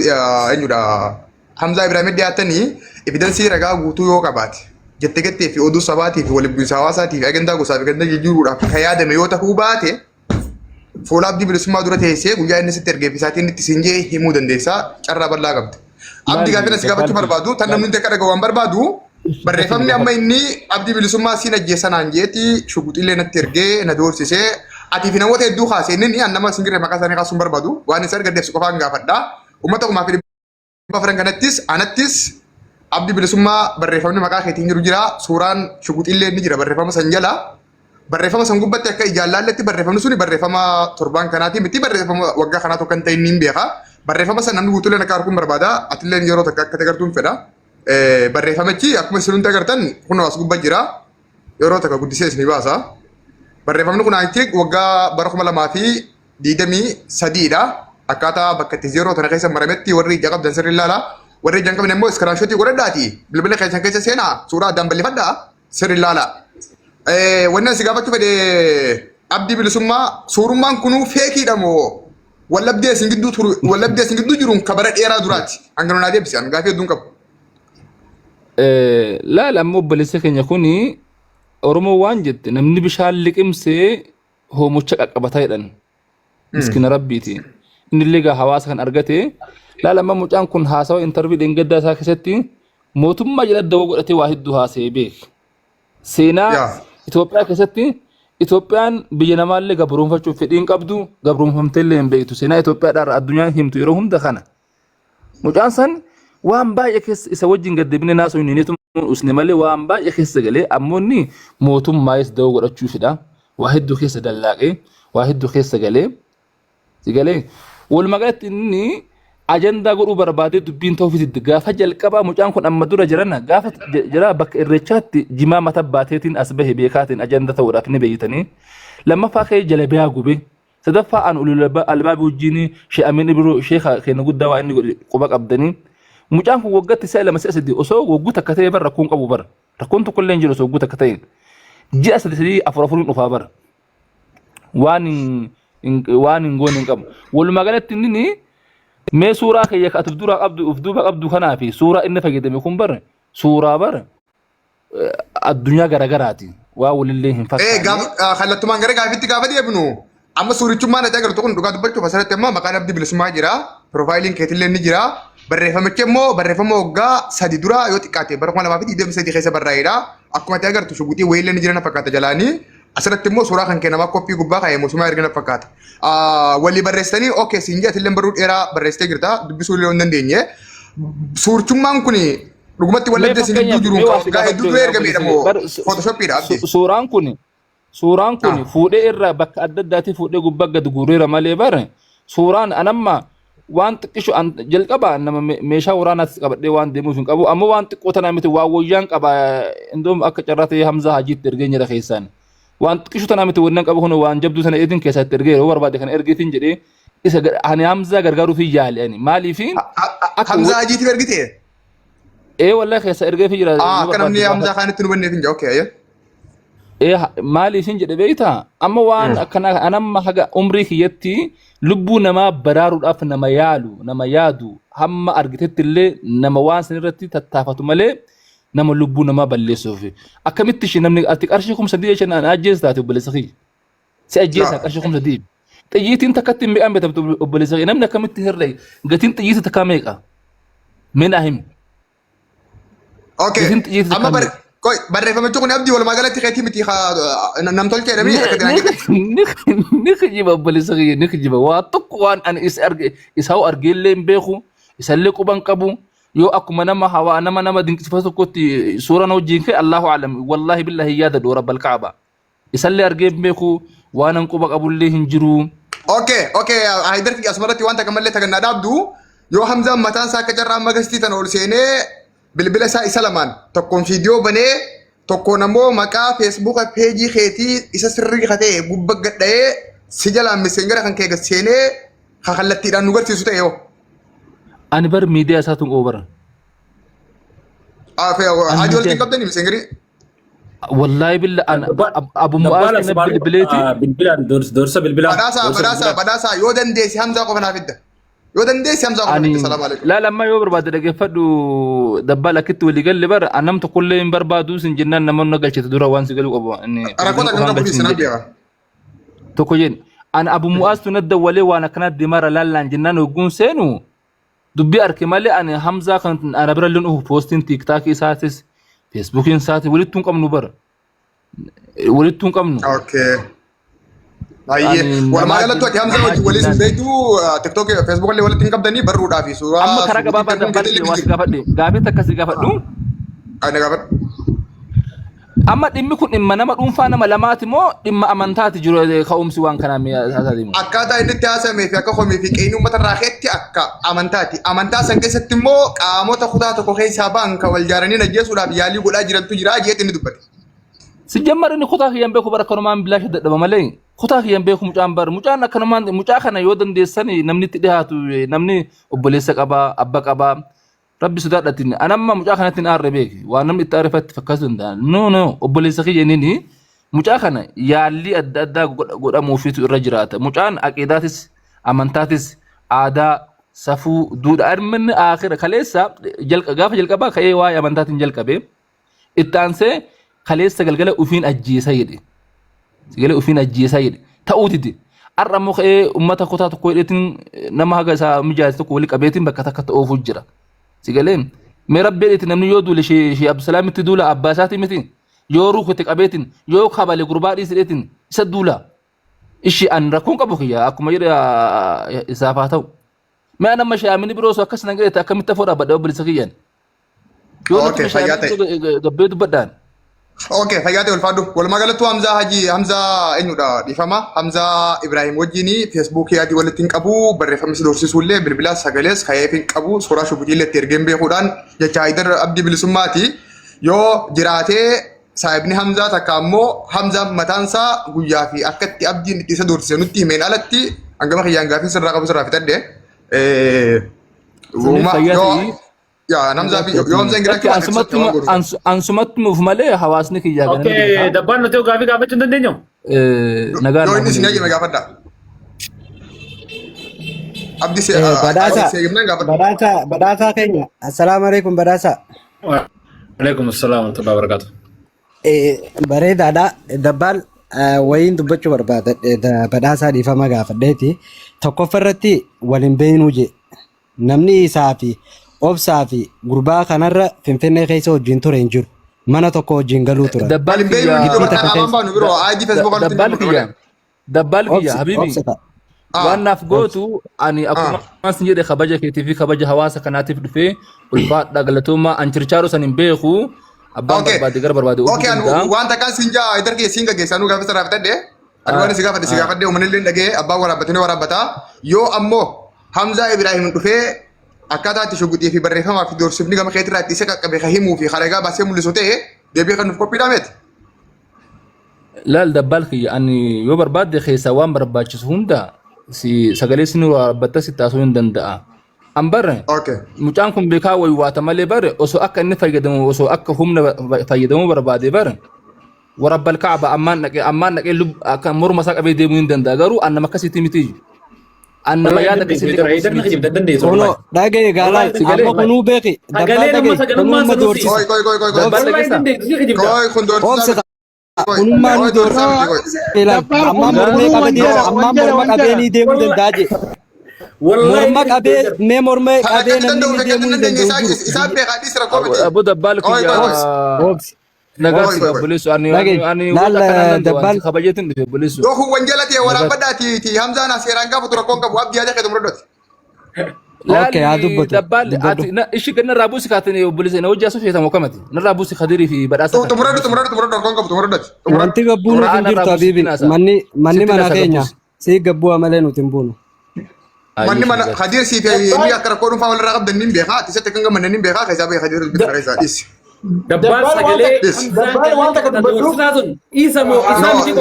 eenyudha Hamza Ibrahim dhiyaatanii evidensii ragaa guutuu yoo qabaate jettee fi oduu sabaatii fi waliin bu'iinsa hawaasaatii fi agandaa gosaa fi agandaa jijjiiruudhaaf kan yaadame yoo ta'uu baate fuula abdii bilisummaa dura teessee guyyaa inni sitti ergee fi isaatiin itti siinjee himuu dandeessaa carraa bal'aa qabdi. Abdii gaafina si gaafachuu barbaadu tan namni akka dhagahu waan barbaadu barreeffamni amma inni abdii bilisummaa siin ajjeessanaan jeeti shuguxiillee natti ergee na doorsisee ati fi namoota hedduu kaasee inni nama singirree maqaa isaanii kaasuun barbaadu waan isa argaddeef qofaan gaafadha. Uummata kumaa fi dhibba afran kanattis anattis abdii bilisummaa barreeffamni maqaa keetiin jiru jira suuraan shuguxiillee ni jira barreeffama san jala barreeffama san gubbatti akka ijaallalletti barreeffamni suni barreeffama torban kanaati miti barreeffama waggaa kanaa tokko kan ta'e inni hin beeka barreeffama san namni guutuuleen akka arguun barbaada atilleen yeroo takka akka agartuun fedha barreeffamichi akkuma isin hundi agartan kun as gubbaa jira yeroo takka guddisee isin baasa barreeffamni kun anti waggaa bara 2023 dha akkaataa bakka itti yeroo tana keessa marametti warri ija qabdan sirrii ilaala warri ija qabdan immoo iskiraashootii godhadhaati bilbila keessan keessa seenaa suuraa addaan bal'ifadhaa sirrii ilaala. Wanni asi gaafachuu fedhe abdii bilisummaa suurummaan kunuu feekiidha moo wallabdee isin gidduu jiruun kabara dheeraa duraati hanga naa deebisan gaafii hedduun qabu. Laala ammoo obboleessa keenya kuni Oromoo waan jette namni bishaan liqimsee hoomocha qaqqabataa jedhan miskina rabbiiti. Inni illee gaa hawaasa kan argate laala amma mucaan kun haasawa intarvii dheengaddaa isaa keessatti mootummaa jala dawoo godhatee waa hedduu haasa'ee beeka. Seenaa Itoophiyaa keessatti Itoophiyaan biyya namaallee gabroonfachuuf fedhiin qabdu gabroonfamteellee hin beektu. Seenaa Itoophiyaadhaan addunyaan himtu yeroo hunda kana. Mucaan san waan baay'ee keessa isa wajjin gaddebine naasoo hin usne malee waan baay'ee keessa galee ammoo inni mootummaayis dawoo godhachuufidha. Waa hedduu keessa dallaaqee waa hedduu keessa galee sigalee walumaa galatti inni ajandaa godhuu barbaadee dubbiin ta'uu fititti gaafa jalqabaa mucaan kun amma dura jirana gaafa jira bakka irreechaatti jimaa mata baateetiin as bahe beekaatiin ajandaa ta'uudhaaf ni beeytanii lammaffaa ka'ee jalabiyaa gube sadaffaa an ululaba albaabii wajjin she'amiin ibiroo sheekha keenya guddaa waa inni quba qabdanii mucaan kun waggaatti isaa lama si'a sadii osoo wagguu takka ta'e bara rakkoon qabu bara rakkoon tokkollee hin jiru osoo wagguu takka ta'e ji'a sadii afuriin dhufaa bara waan hin goone hin qabu walumaa galatti inni mee suuraa kiyya ka ati dura qabdu uf duuba qabdu kanaa fi suuraa inni fayyadame kun bara suuraa bara addunyaa garagaraati waa walillee hin fakkaatu. Kallattumaan gara gaafitti gaafa deebinu amma suurichummaan ati agartu kun dhugaa dubbachuuf asirratti amma maqaan abdii bilisummaa jira piroofaayiliin keetillee ni jira barreeffamichi immoo barreeffama waggaa 3 dura yoo xiqqaate bara 2023 keessa barraa'edha akkuma ati agartu shuguxii wayiillee ni jiran fakkaata jalaanii asirratti immoo suuraa kan kennamaa koppii gubbaa kaa'ee mootummaa ergana fakkaata. Walii barreessanii okay siin jeetillee barruu dheeraa barreessitee jirta dubbisuu illee hin dandeenye. Suurchummaan kun dhugumatti wallabdee siin gidduu jiru gaa hedduu ergameedha moo footoshooppiidha abdii. Suuraan kun fuudhee irraa bakka adda addaatti fuudhee gubbaa gad guureera malee bare suuraan anamma waan xiqqishu jalqaba nama meeshaa waraanaatti qabadhee waan deemuuf hin qabu ammoo waan xiqqoo tanaa miti waa wayyaan qaba indoom akka carratee Hamza Hajiitti ergeenyadha keessaan. Waan xiqqishu tanaa miti wannan qabu kun waan jabduu sana eetin keessatti ergee yeroo barbaade kana ergeetiin jedhee isa ani Hamza gargaaruuf yaale ani maaliif Hamza Hajiitiif ergite? Wallahi keessa ergee fi jira. Akka namni Hamza kaanitti nu banneef hin jaa okay. Maaliif jedhe beektaa amma waan akkana anamma haga umrii kiyyatti lubbuu namaa baraaruudhaaf nama yaadu hamma argitetti illee nama waan san irratti tattaafatu malee nama lubbuu namaa balleessuuf akkamitti shi namni ati qarshii 300 jecha ajjees taate obboleessa kiyya si ajjeesa qarshii 300 xiyyiitiin takkatti mi'aan beekamtu obboleessa kiyya namni akkamitti hirree gatiin xiyyiitii takkaa meeqa mina him. Okay amma barreeffamichi kun abdii walumaa galatti keetii miti namtolchee dhabee akka ni kijiba obboleessa kiyya ni kijiba waa tokko waan ani isa argeellee hin beeku isallee quban qabu. Yo akkuma nama dinqisiifatu tokkotti suuraan wajjin kee Allahu a'lam wallahi billahi yaada dho rabbal kaaba isallee argee beeku waan an quba qabullee hin jiru. Okay haydar fi asmaratti waan takammallee tagannaa dhaabdu yoo Hamzaan mataan isaa akka carraa magastii tan ol seenee bilbila isaa isa lamaan tokkoon viidiyoo banee tokkoon ammoo maqaa feesbuuka peejii keetii isa sirrii katee gubba gadha'ee si jalaan miseenjara kan kee gasseenee kallattiidhaan nu garsiisu ta'e yoo. Ani bar media satun over. Ajol tingkapten ni sengri. Wallahi billah ana Abu Muaz na bilbilati. Bilbilan dorsa bilbilan. Badasa yo dandesi Hamza ko fana fidda. yoo dandeesse Hamzaa kana salaam alaykum لا لما يوبر بعد دقيقة فدو دبالة كت واللي قال لي بر أنا مت كل يوم بربادوس إن جنان نمر نقل شيء تدور وانس قالوا أبو إني rakkoo kan qabu sana biya تكوين أنا أبو مؤاس تند ولي وأنا كنت دمار لا لا جنان وجون سينو دبي أركمالي أنا حمزة كنت أنا برلون هو بوستين تيك تاك ساتس فيسبوك ساتس وليت تونكم نبر وليت تونكم نو okay ayye wala magala to Hamza wali sunbeytu TikTok Facebook le wala tinkabdani barruda fi sura amma karaga baba dabballi was gafadde gabe takasi gafaddu ana gafad amma dhimmi kun dhimma nama dhuunfaa nama lamaati moo dhimma amantaati jiru ka'umsi waan kana mi haasadimu akkaataa inni itti haasamee fi akka homee fi qeenu ummata raaxeetti akka amantaati amantaa san keessatti immoo qaamota kutaa tokko keessaa ba'an kan wal jaaranii najjeesuudhaaf yaalii godhaa jirantu jira jeetti inni dubbate sijjammar inni kutaa kiyyan beeku bara kanumaan bilaash dadhaba malee kutaa kiyyan beeku mucaan bar mucaan akkanumaan mucaa kana yoo dandeessani namni itti dhihaatu namni obboleessa qaba abba qaba rabbi sodaadhatin anamma mucaa kanatti aarre beeki waan namni itti aarrefatti fakkaatu danda'a no obboleessa kiyya inni mucaa kana yaalli adda addaa godhamuufitu irra jiraata mucaan aqiidaatis amantaatis aadaa safuu duudha armanni aakhira kaleessa gaafa jalqabaa ka'ee waa'ee amantaatiin jalqabe ittaansee kaleessa galgala ufiin ajjeesa jedhe galgala ufiin ajjeesa jedhe ta'uutiti arrammoo ka'ee ummata kutaa tokko hidheetiin nama haga isaa mijaase tokko wali qabeetiin bakka takka ta'uufu jira sigaleen mee rabbeedheeti namni yoo duule shee Abdusalaamitti duula abbaa isaatii miti yoo rukutte qabeetiin yoo kabale gurbaa dhiisidheetiin isa duula ishi an rakkoon qabu kiyya akkuma jedhe isaaf haa ta'u mee anamma shaamini biroo osoo akkas nan gadheete akkamitti afoo dhaabbadha obboleessa kiyyaan yoo okay fayyate gabbee dubbadhaan okay fayyate ulfaadhu walumaa galatti Hamza eenyudha dhifama Hamza Ibrahim wajjini Facebook yaadi walitti hin qabu barreeffamni si doorsisuullee bilbila sagalees kayeef hin qabu suuraa shubuutiillee itti ergeen beekuudhaan jecha Haydar Abdii Bilisummaati yoo jiraatee saayibni Hamzaa takka ammoo Hamza mataansaa guyyaa fi akka itti abdiin itti isa doorsise nutti himeen alatti hangama kiyyaan gaafii sirraa qabu sirraa fitadde ya Hamza yoo Hamza ingira ansumatti muuf malee hawaasni kiyyaa ganna okay dabbaan nuti gaafii gaafachuu hin dandeenyu nagaa yoo inni sinii jime gaafadha abdi se badaasaa keenya assalaamu alaikum badaasaa alaikum assalaam wa rahmatullahi wa barakatuh bareedaadha dabbaan wayiin dubbachuu barbaada badaasaa dhiifama gaafadheeti tokkoffarratti waliin beeknuu je namni isaa fi obsaa fi gurbaa kanarra Finfinnee keessa wajjin ture hin jiru mana tokko wajjin galuu ture dabbal kiyya habibi waan naaf gootu ani akkuma as jedhe kabaja keetii fi kabaja hawaasa kanaatiif dhufee ulfaadha galatooma an chirchaaro san hin beeku abbaan barbaade gar barbaade okay waan takkaan sinjaa Haydar kee singa geessanuu gaafa sarraa fitadhe adwaan si gaafadhe uummanillee dhagee abbaan waraabbatanii waraabbataa yoo ammoo Hamza Ibrahim dhufee akkaataa itti shuguxii fi barreeffamaa fi doorsifni gama keetirraa itti isa qaqqabe ka himuu fi haragaa baasee mul'isu ta'e deebii kan nuuf qophiidhaa meeti. Laal dabbal kiyya ani yoo barbaadde keessaa waan barbaachisu hunda si sagalee sin waraabbatta si taasisuu hin danda'a. An barre mucaan kun beekaa waywaata malee bare osoo akka inni fayyadamu osoo akka humna fayyadamuu barbaade bare warabbal ka'aba ammaan dhaqee akka morma isaa qabee deemuu hin danda'a garuu an nama akkasiitii miti. Anna yaada kasii Solo dhagee gaalaa amma kunuu beeki dabbaa dhagee kunummaa doorsisa kunummaa nu doorsisa amma morma qabeenii deemuu danda'a je morma qabee mee morma qabee namni deemuu hin danda'u isaan beekaa dhiisira koomiti abu dabbal kiyya nagasi polisu ani dabbal kabajetin dhufe polisu yoo kun wanjalati waraabadhaati Hamza na seeraan gaafa tura koon qabu abdii yaada keetu muradoti okay adubbatu dabbal ati ishi ganna rabusi kaatini polisu na wajja sufeeta mokamati na rabusi khadiri fi badasa tumuradu koon qabu tumuradoti wanti gabbuun hin jirtu habibi manni mana keenya si gabbuu amalee nuti hin buunu manni mana khadir si fi ni akka rakkoo dhuunfaa walirraa qabdan nin beekaa ati sette kan gammanne nin beekaa keessaa beekaa khadir bitara keessaa dhisi dabbal sagalee wanta kan dubbatu isa mo isa miti ko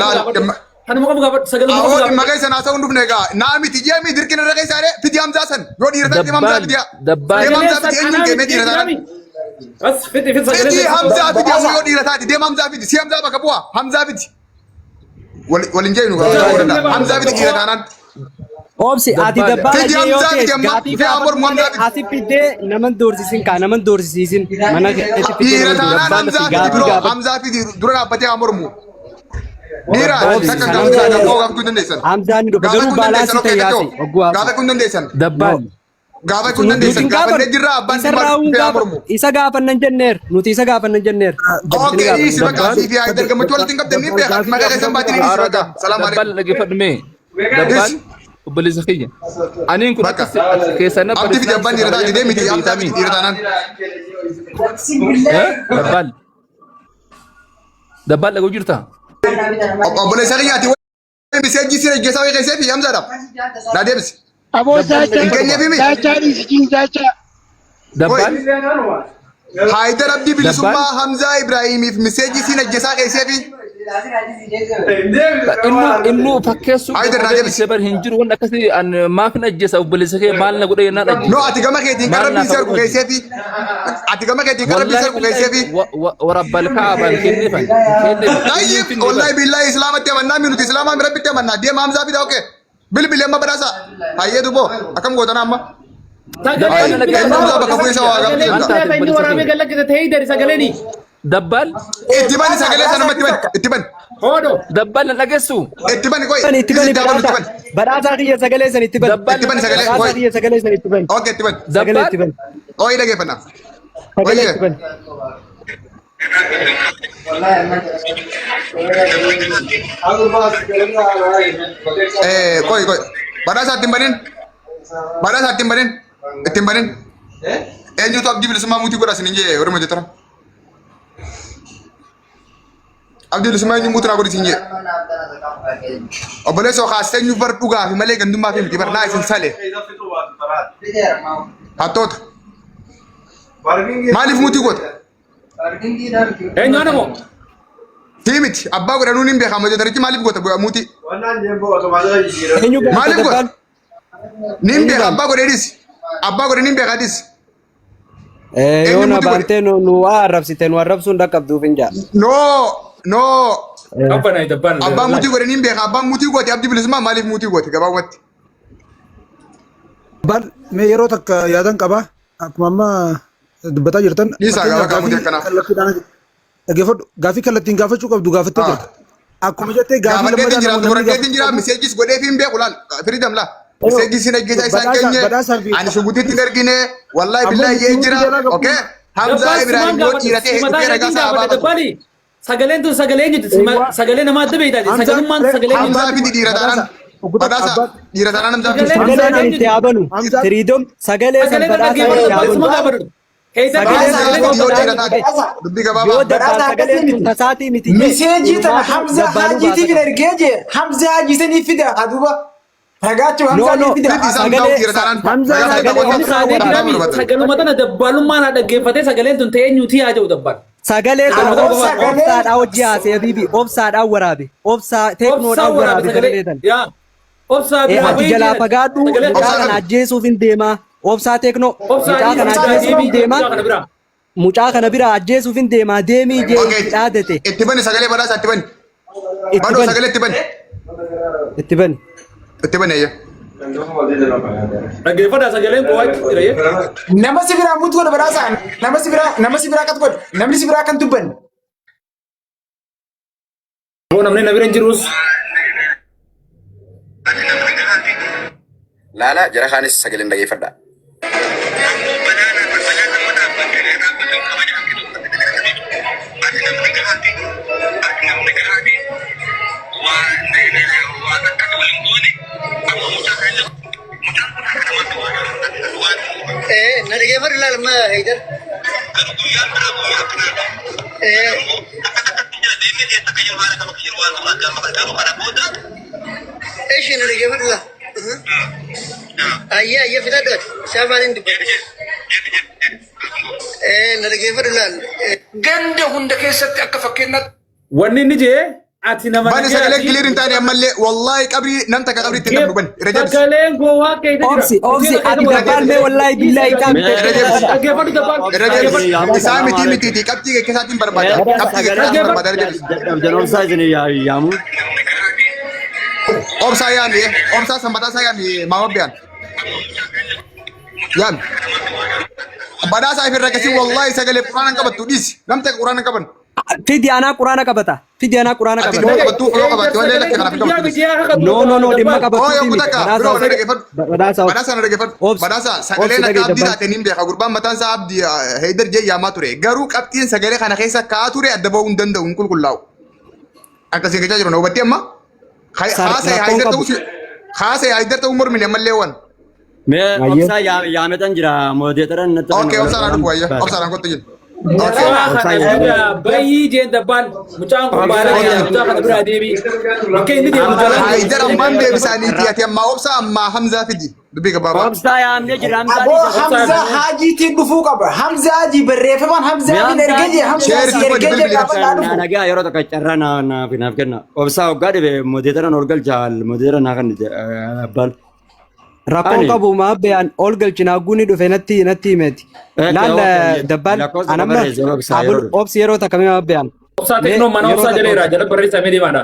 kan mo ko sagalee mo ko magay sana sa unduf nega na miti je mi dirkin ra kai sare fidi Hamza san yo dirata di Hamza fidi dabbal Hamza fidi enyin ke me dirata bas fidi fidi Hamza fidi yo dirata di Hamza fidi si Hamza baka buwa Hamza fidi walin jeynu Hamza fidi dirata nan Obsi ati Dabbal. dabbala Fidi kee yoo Hamzaa ta'e fidi amma. gaaffii Fidi Amor gaafatu malee Muhammad. asii fiddee naman doorsisin kaa naman doorsisin mana keessatti fiddee Dhiira nama taanaan dabbala Hamzaa fi fidi gaaffii biroo gaafatu. Hamzaa fidi dura dhaabbatee haa mormu. Dhiira Obsi, takka kan Hamzaa Hamzaa- gaafoo gaafachuu dandeessan. Hamzaan ni dhufa Gaafa garuu kun baalaasii dandeessan ta'e okkee yaasi ogguwaa. gaafa kun dandeessan. Dabbal. Gaafa kun dandeessan gaafannee jirra abbaan isa raawun dhimma mormu. isa gaafannan jenneer nuti isa gaafannan jenneer. Ookee isi bakka asii fi haidar gammachuu walitti hin qabdan ni beekan maqaa keessan baatiin isi bakka. Salaam Dabbal alaikum. dhaggeeffadhu mee. Dabbal obboleessa kiyya. Aniin kun Bakka. akka keessan na Abdii fi abbaan dhiira taate deemiti Hamzaa fi dhiira taanaan. Dabbal. Dabbal dhaguu jirta? Obboleessa kiyyaati miseejjii siree geessaa wayii keessee fi Hamzaadhaaf. Naa deebisi. Aboo Zaachaa. Hin kenneefi mi? Zaachaa dhiisitiin Zaachaa. Dabbal. Haidar Abdii bilisummaa Hamzaa Ibraahimiif miseejjii siin ajjeesaa keessee fi Innu fakkeessuu Haidar naa deebisi. bar hin jiru waan akkasii an maafin ajjeesa obboleessa kee maal na godhe yennaan ajjeesa. No ati gama keetiin kan rabbiin sarku keessee fi ati gama keetiin kan rabbiin sarku keessee fi warabbal kaabaan kenneefan. Tayyib wallahi billahi islaamatti amannaa minuti islaamaa mi rabbitti amannaa deema Hamzaa fida oke bilbili amma badhaasa hayyee duboo akkam gootana amma Dabbal. itti bani sagalee sanumatti bani itti bani Dabbal na dhageessu. itti bani koy Itti bani badhaasaa kiyya sagalee san itti bani. itti bani sagalee Badhaasaa koy kiyya sagalee san itti bani. oke itti bani Sagalee itti bani. oyi dhageeffannaa Sagalee Oye. itti bani. koy koy badhaasa ittiin banin badhaasa ittiin banin ittiin banin eenyutu abdii bilisummaa muutii godha sinin jee orma jettara abdii bilisummaa eenyu muutii naa godhi sin jee obboleessa kaastee eenyu bar dhugaa fi malee gandummaa fi miti bar naa isin salee hattoota maaliif muutii goota tiimiti abbaa godhanuu nin beekama jettarichi maaliif goota bu'aa muutii Eenyu gaafata maaliif goota dabbal? nin beeka abbaa godheedhis abbaa godhe nin beekaadhis Yoo na muti godhe? baantee nu waa arrabsite nu arrabsuun dhaqqabduuf hin jaa. no abbaan muutii godhe nin beeka abbaan muutii goote abdii bilisummaa maaliif muutii goote gabaabumatti Bal mee yeroo takka yaadan qaba akkuma amma dubbataa jirtan Dhiisaa gaafa gaafatii akkanaa. dhaggeeffadhu gaafii kallattiin gaafachuu qabdu gaafattee Ah. jirta akkuma jettee gaafii gaafadeetiin jiraatu namni boradeetiin jira miseejis godhee fi hin beeku laal firidam laal miseejis hin ajjeesa isaan keenye ani shugutiitti hin ergine wallahi billahi yee jira okee Hamzaa Ibraahim yoo dhiiratee dhufee ragaa isaa baafatu Sagaleen tun sagalee eenyuti? Sagalee namaa adda beektaati. Sagalummaan sagalee Hamzaa eenyuti? fidi dhiira taanaan badhaasa dhiira taanaan Hamzaa fidi Sagalee kan itti yaabanu. Firiidom sagalee san Sagalee badhaasaa dhaggeeffatu itti barbaachisummaa yaabanu. gaafadhu. Keessaa Sagalee keessaa sagalee sagalee yoo dhiira godhaa. taate dubbii Yoo gabaabaa dabbaa sagalee tasaatii miti. Miseejii tana Hamza Hajiitiif hin ergee jee Hamza Hajiisanii fida aduuba ragaachuu Hamza No, no. Hajiit fida. fidi isaan ta'u dhiira taanaan Hamzaa ragaa sagalee isaa Wanni saadee jirami sagaluma tana dabbaalummaan haa dhaggeeffatee sagaleen tun ta'ee eenyuti haa jedhu dabbaal. Sagalee kana Sagalee- obsaadhaa hojii haasee bibi obsaadhaan waraabe obsaa teeknoodhaan waraabe sagalee tan. Yaa. Obsaa Ati jalaa fagaadhu mucaa kana ajjeesuuf hin deemaa obsaa teeknoo mucaa kana ajjeesuuf hin deemaa mucaa kana bira ajjeesuuf hin deemaa deemii jee itti dhaadate itti bani sagalee badhaasa itti bani itti badoo bani sagalee itti bani itti bani. itti bani ayya Dhaggeeffadhaa sagaleen koo waa'ee jira yee. Nama si biraa mutu godha badhaasaan nama si biraa kat godha namni si biraa kan dubban. Yoo namni na bira hin jirus. Lala jara kaanis sagaleen dhageeffadha. Narigeeffadhu ilaala ma Haydar. Eeshi narigeeffadhu ilaala. Ayyaa ayyaa fidadhu ati shaafaatiin dubbatu. Narigeeffadhu ilaala. Ganda hunda keessatti akka fakkeenyaatti. Wanni inni jee ati nama bani sagalee kiliir hin taane ammallee wallahi qabrii nan takka qabrii itti namnu bani irra jabsi Sagaleen koo waa keessa jira. Obsi ati dabbaan mee wallaahi billaahi qaamte. Dhaggeeffadhu dabbaan. irra jabsi isaa miti qabxii kee keessaatiin barbaada qabxii kee keessaatiin barbaada irra jabsi Janoomsaa isin yaamu. Obsa yaami, obsa sambata saya yaami mawabbian. Yaami. Badhaasa ifirra kasi wallahi sagalee quraana qabattu dhisi. Namta quraana qaban. Fidi anaa quraana qabata. Fidi anaa quraana Ati qabata. dhimma qabattu yoo qabatte wallee lakke kana fi qabattu. No, dhimma qabatu. Oh, yoo kutaka. Bro, na dhaggeeffadhu. Badhaasa Badhaasa na dhaggeeffadhu. Obsi. Badhaasa sagaleen akka abdii taate niin beeka. Gurbaan mataan isaa abdii Haydar jee yaamaa ture. Garuu qabxiin sagalee kana keessa kaa'aa ture adda ba'uu hin danda'u hin qulqullaa'u. Akkasiin gachaa jiru na hubattee amma. Haasa'e Haydar ta'uu mormine ammallee waan. Mee obsaa yaametan jira moodeetaran natti. Okay, obsaan haa dhufu wayya. Obsaan haa kottu jiru. Bayi jeen dabbaan mucaan kun baala mucaa kana bira deebi. Bakka inni deemu jala. Haydar ammaan deebisaaniiti ati amma obsa amma Hamzaa fidi. Dubbii gabaabaa. Obsaa yaamne jira Aboo Hamza Haajiitiin dhufuu qaba. Hamza Haajii barreeffaman Hamza Haajii ergee jee Hamza Haajii ergee jee gaafa dhufu. nagaa yeroo tokko carraa naaf kenna. Obsaa waggaa dhibe moodeetaran ol galchaal moodeetara naa kan abbaan. Rakkoon qabu maabbeen ol galchinaa guni dhufe natti himeti. Laal dabbal anamma obsi yeroo takka mee maabbeen. Obsaa teknoo mana obsaa jaleera jala barreessamee deemaadha.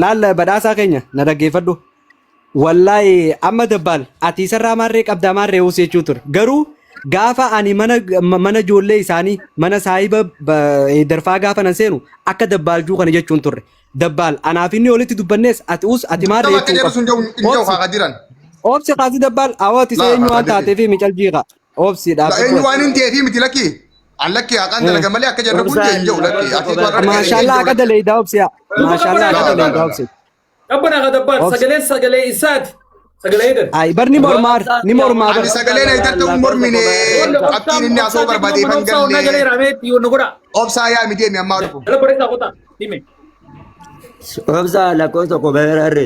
Laal badhaasaa keenya na dhaggeeffadhu. Wallahi amma dabbal ati isarraa maarree qabdaa maarree hoosee jechuu ture. Garuu gaafa ani mana ijoollee isaanii mana saahiba darfaa gaafa nan seenu akka dabbaaljuu kana jechuun turre. Dabbal anaaf inni olitti dubbannees ati maarree jechuun qabu. Obsi kaasi dabbal awwaati isa eenyu waan taateef mical jiiqa. Obsi dhaabbatudha. Eenyu waan hin ta'eef miti lakki. Allakki haqaan dalaga malee akka jarra kun hin jiru lakki. Maashaallah akka daleeydaa obsiya. Maashaallah akka daleeydaa obsi. Dhabbana akka dabbal sagalee isaati. Sagalee Haydar. Ay bar ni mormaa. Ani sagalee Haydar ta'uu mormine qabxiin inni asoo barbaadee fan galle. Obsaa yaa miti emi ammaa dhufu. Jala barreessaa kota. Hime. Obsaa lakkoofsa tokko beerarre.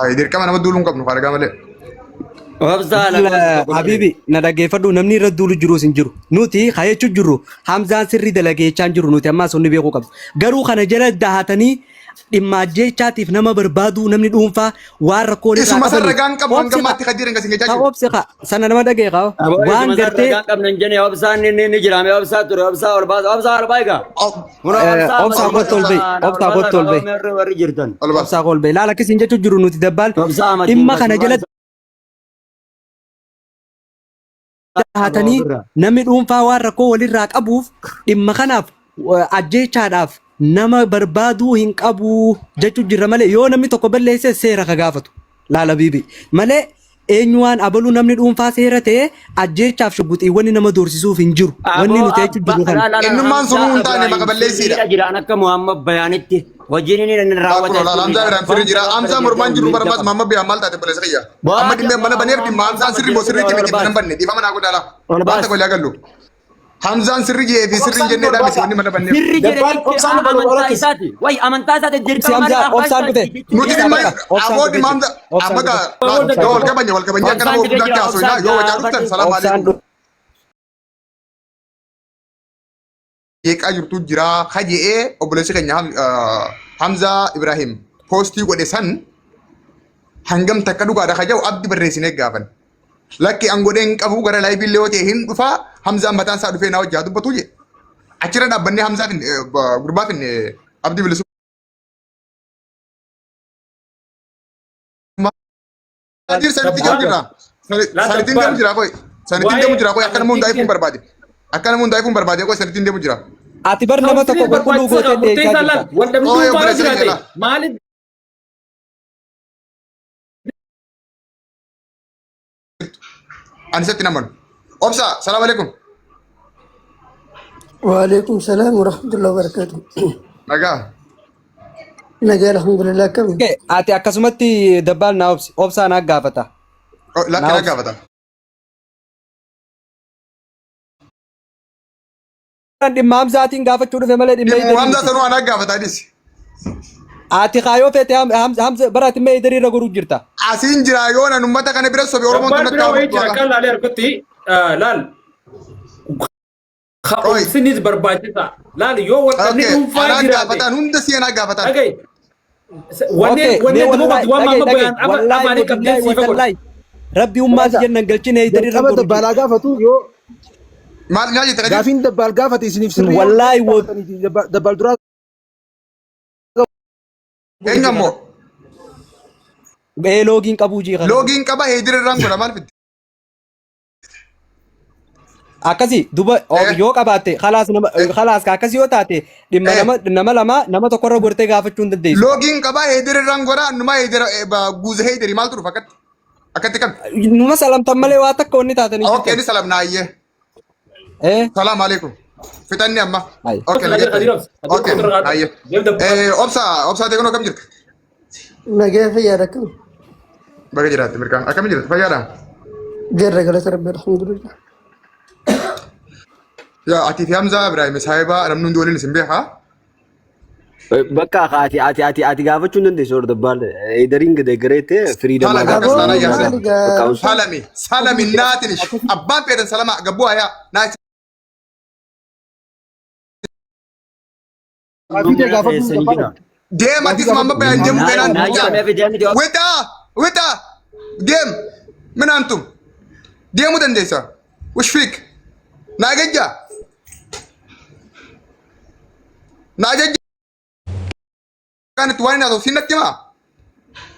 Ay dirqama nama duuluu hin qabnu faaragaa malee. Habibi na dhaggeeffadhu namni irra duulu jiruus hin jiru. Nuti hayeechuu jirru Hamzaan sirrii dalageechaan jiru nuti ammaa sonni beekuu qabdu. Garuu kana jala dahatanii dhimma jechaatiif nama barbaadu namni dhuunfaa waan rakkoo irraa qaban. Isuma sarragaan qabu hangamaatti kadiran kasi ngechaa jiru. Obsi sana nama dhagee qaba. Waan gartee qabnan jene obsaan ni jiraame obsaa ture obsaa ol baasa obsaa ol baayiga. Obsaa kottolbe. Obsaa kolbe. Laala akkasiin jechuu jiru nuti dabbal dhimma kana jala dahatanii namni dhuunfaa waan rakkoo walirraa qabuuf dhimma kanaaf ajjeechaadhaaf nama barbaaduu hin qabu jechuu jirra malee yoo namni tokko balleesse seera ka gaafatu laala bibi malee eenyu waan abaluu namni dhuunfaa seera ta'e ajjeechaaf shugguxiiwwan nama doorsisuuf hin jiru wanni nuti jechuu jiru kana. Eenyummaan sun hin taane maka balleessiidha. Jiraan akka Muhammad bayaanitti hojiin inni raawwatan. Hamzaa biraan firii jira. Hamzaa mormaan jiru barbaas Muhammad biyyaa maal taate balleessa qiyya. Amma dhimmee mana baneef dhimma Hamzaan sirrii moo sirriitti miti mana banne dhiifama naa godhaala. Waan tokko illee agallu. Hamzaan sirri jee fi sirri jennee dhaabise wanni mana banneef. Sirri jedhee amantaa isaati. Way amantaa isaati dirqama obsaan dhufe. Nuti dhimma aboo dhimma Hamza amma gaa wal qabanya akka nama guddaa kaasoo yoo wajaa dhuftan salaam alaikum. Yeeqaa jirtu jira haje'ee obboleessi keenya Hamzaa Ibrahim poostii godhe san hangam takka dhugaadha haja'u abdi barreessinee gaafan. Lakki angodeen qabu gara laayibiillee yoo ta'e hin dhufaa Hamzaan mataan isaa dhufee naa wajjaa dubbatu je. Achirra dhaabbannee Hamzaaf gurbaaf abdi bilisu. Sanitiin gamu jira. Sanitiin gamu jira koi. Sanitiin gamu jira koi akka nama hundaa ifuun barbaade. Akka nama hundaa ifuun barbaade koi sanitiin deemu jira. Ati bar nama tokko qulqulluu gootee deegaa jirta. Wanda mintuu baala jiraate maaliif Ani setti naman. Obsa, salam alaikum. وعليكم السلام ورحمة الله وبركاته. Nagaa. نجا الحمد لله كم. Ati akkasumatti dabbal na obsaa naa gaafata. Lakki naa gaafata. Dhimma Hamzaatiin gaafachuu dhufe malee dhimma Dhimma Hamzaa sanuu anaa gaafata adis. Ati kaayoo feete Hamza baraati mee idarii irra goruu jirta. Asiin jira yoo nan uummata kana bira sobe Oromoon tana kan laalee harkatti laal. Sinis barbaachisa. Laal yoo walqabni dhuunfaa jiraate. Anaan gaafatan hunda si anaa gaafatan. Dhagaye. Wanni duubatti waan mamma bayaan afaanii qabdee siifa godha. Rabbi ummaati jennan galchine idarii irra Qaba dabbalaa gaafatu yoo Maal nyaa jette kadhi? gaafiin dabbal gaafate isiniif sirrii. Wallaahi dabbal duraa Eenyu ammoo? loogiin qabuu jii kana. Loogiin qaba heedir irraan godha maal fidde? Akkasi duba yoo qabaatte khalaas akkasi yoo taate dhimma nama lama nama tokkorra gortee gaafachuu hin dandeessu. Loogiin qaba heedir irraan godha numa heedir guuze heediri maal turu fakkatti? Akkatti kan. Numa salamtan malee waa takka wanni taatanii. Okay ni salam naayyee. Salaam alaikum. Fitanni amma. Okay naayyee. Obsa teekunoo kam jirta? Nagaya fayyaadha akkam? Baga jiraatti mirkaan akkami jirta fayyaadha? Jirra galata rabbi alhamdulillah. Yaa ati fi Hamza Ibrahim saahiba namni hundi waliin isin beekaa? Bakka ati gaafachuu hin dandeessu hordofaa baal eedariin gadeeggareette firiidama salami naatinish abbaan feetan salama gabbuu ayaa naati. Deem atis mamma bayan deemu keenan wita deem min antum deemu dandeessa wish fiik naagajja kan itu wanita atau sinak cuma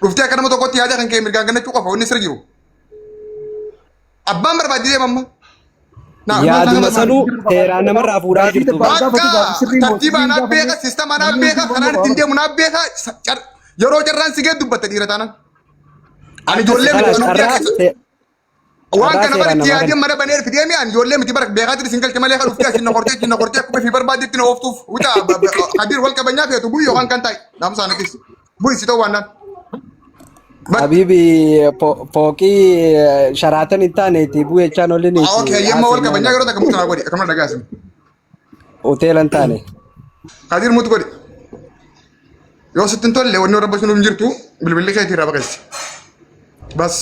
Rufti akan mau tokoti aja kan kayak mirgan kena cukup ini serius abang berbadi dia mama ya di masa lu era nama rafura gitu maka tertiba nabeka sistem nabeka karena tindia munabeka joro jarran sige dubbat di ratana ani jolle Wan kana bar tiya mara baner fidiya mi an jolle mi tibarak bega ti single kemale khalu fiya kinna korte ko fi barbadi tin oftuf uta qadir wal kabanya fi tubu yo kan kantai nam sana kis bu sito wanan habibi poki syaratan intane ti bu channel ini okay yemma wal kabanya garo ta kamutana godi kamar daga asim hotel antane qadir mutu godi yo sitin tolle wonno rabashunu njirtu bilbil khayti rabakas bas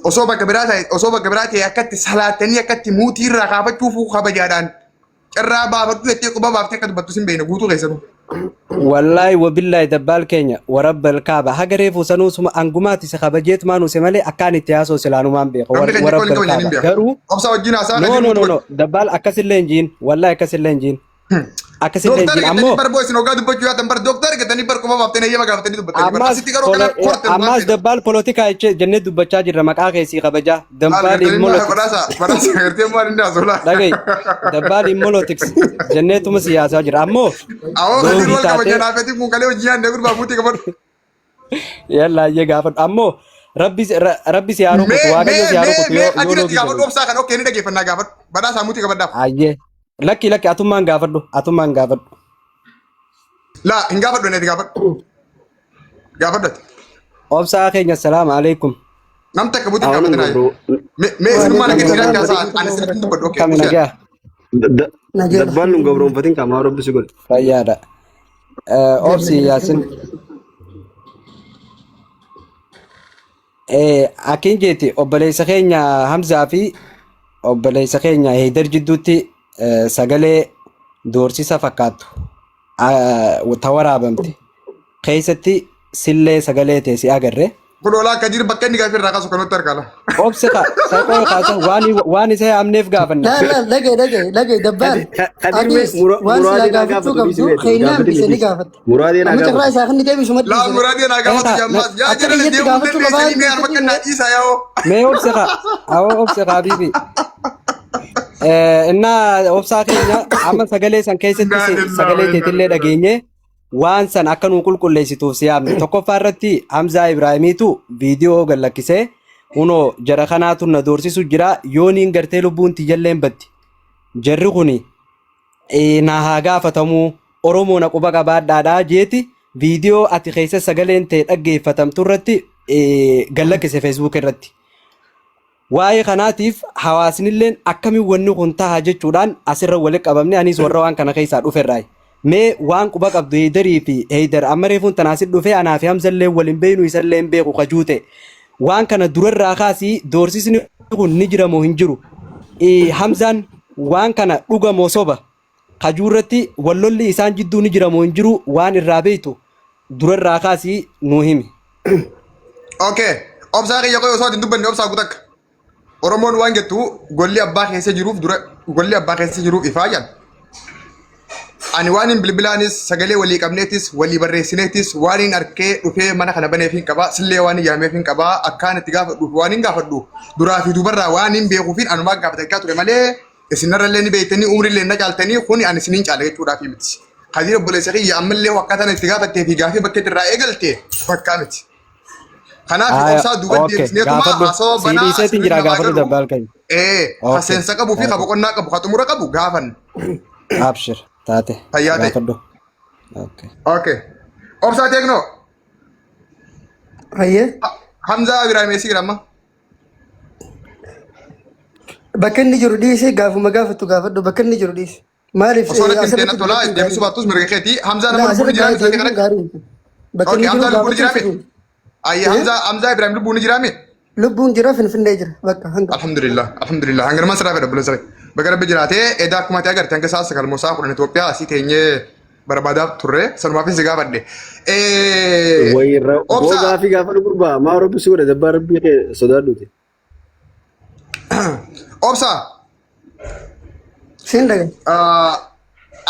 Osoba keberate akatti salatani akatti muti irraa kaafachuu kabajaadhaan carraa baafadhu jettee quba baaftee akka dubbattu sin beekne guutuu keessatu. Wallahi wabillahi dabbal keenya warabbal kaaba hagaree fuusanuu suma angumaati se kabajeet maanu se malee akkaan itti haasoo silaanumaan beeka warabbal kaaba garuu obsa wajjin haasaa no dabbal akkasillee hinjiin wallahi akkasillee hinjiin akkasillee hinjiin ammoo bar isin ogaa dubbachuu yaatan bar dooktar gatanii bar quba baaftee eeyyama gaafatanii dubbatanii asitti garuu kana korte ammas dabbal politika jecha jennee dubbachaa jirra maqaa keessii kabajaa dabbal dhagay dabbal imolotiks jenneetuma siyaasaa jira ammoo yalla ye gaafadhu ammoo rabbi si haaruu kutu waaqayyo si haaruu kutu yoo loogii gaafadhu obsaa kan okkee ni dhageeffannaa gaafadhu badhaasaa mutii qabadhaaf ayyee lakki atummaan gaafadhu laa hin gaafadhu neeti gaafadhu obsaa keenya assalaamu alaikum nam takka butii gaafatinaa mee isinummaa nageetti jiraatti haasaa ani sinitti dubbadhu okkee kami nagaa dabbal nu gabroonfatin kamaa robbisi godhe fayyaadha obsi yaasin akkin jeeti obboleessa keenya Hamzaa fi obboleessa keenya Heydar jidduutti sagalee doorsisa fakkaattu ta waraabamte keessatti sillee sagalee teessi agarre Kulola kajir bakka inni gaafii irraa kaasu kanutti argala. Obseka sakoo kaasa waan isa amneef gaafanna. Lagay dabbaan. Atis waan sila gaafachuu qabdu keenyaan bisanii gaafatte. Muraadeen Nama carraa isaa kan deebisu sumatti. Laa muraadeen haa gaafatu jammaas. Yaa jira deemuu dandeessanii mee harma kennaa dhiisaa yaa'oo. Mee obseka awoo obseka habibi. Innaa obsaa keenya amma sagalee san keessatti sagalee teetillee dhageenye. Waan san akka nu qulqulleessituuf si yaamne tokkoffaa irratti Hamzaa Ibraahimiitu viidiyoo gallakkisee kunoo jara kanaatu na doorsisu jira yooniin gartee lubbuun tiyalleen baddi jarri kuni na haa gaafatamuu Oromoo na quba qabaadhaadhaa jeeti viidiyoo ati keessa sagaleen ta'e dhaggeeffatamtu irratti gallakkise Facebook irratti. Waa'ee kanaatiif hawaasnilleen akkamiin wanni kun ta'a jechuudhaan asirra walitti qabamne anis warra waan kana keessaa dhuferraayi. Mee waan quba qabdu Heydarii fi Heydar amma reefuun tanaasit dhufee anaa fi Hamzallee waliin beeknu isallee beeku kajuute waan kana durarraa kaasii doorsisni kun ni jira moo hin jiru Hamzaan waan kana dhuga moo soba kajuurratti wallolli isaan jidduu ni jira moo hin jiru waan irraa beektu durarraa kaasii nuu himi. Okay, obsaa kiyya qoyoo osoo dubbanne obsaa gutakka. Oromoon waan jettu golli abbaa keessa jiruuf dura golli abbaa keessa jiruuf ifaa jedha. ani waan hin bilbilaanis sagalee walii qabneetis walii barreessineetis waan hin arkee dhufee mana kana baneef hin qabaa sillee waan hin yaameef hin qabaa akkaan itti gaafadhuuf waan hin gaafadhu duraa fi dubarraa waan hin beekuufiin anumaa gaafatan ture malee isinarrallee ni beektanii umrillee na caaltanii kuni ani isiniin caala jechuudhaaf miti. Kadii obboleessa kiyya ammallee akkaataan itti gaafattee fi gaafii bakka irraa eegalte fakkaa miti. Kanaaf obsaa duuba deebisneetuma haasawaa banaa Sidiiseetiin jira gaafatu dabbal kan. Haseensa qabuu fi boqonnaa qabu xumura qabu gaafan. Abshir taate. Fayyaate. Gaafadhu. Okay. Obsaa teeknoo. Hayyee. Hamzaa Ibrahim eessi jedhama. Bakka inni jiru dhiisee gaafuma gaafatu gaafadhu bakka inni jiru dhiise. Maaliif osoo natti hin tolaa deebisuu baattus mirga keetii Hamzaa nama lubbuun jiraame isaanii kana. Bakka inni jiru Hamzaa lubbuun jiraame. gaafatu. Ayya Hamzaa Ibrahim lubbuun jiraame. Lubbuun jira Finfinnee jira bakka hanga. Alhamdulillah hanga nama sirraa fedha bulan bakka rabbi jiraatee edaa akkuma ta'e agartee hanga isaa sagalmoo kudhan Itoophiyaa asii teenyee barbaadaaf turre sanumaafis si gaafadhe. Wayirra gaafii gaafa gurbaa maa robbi si godhe dabbaa rabbii kee sodaadhuuti. Obsa. Siin dhagan.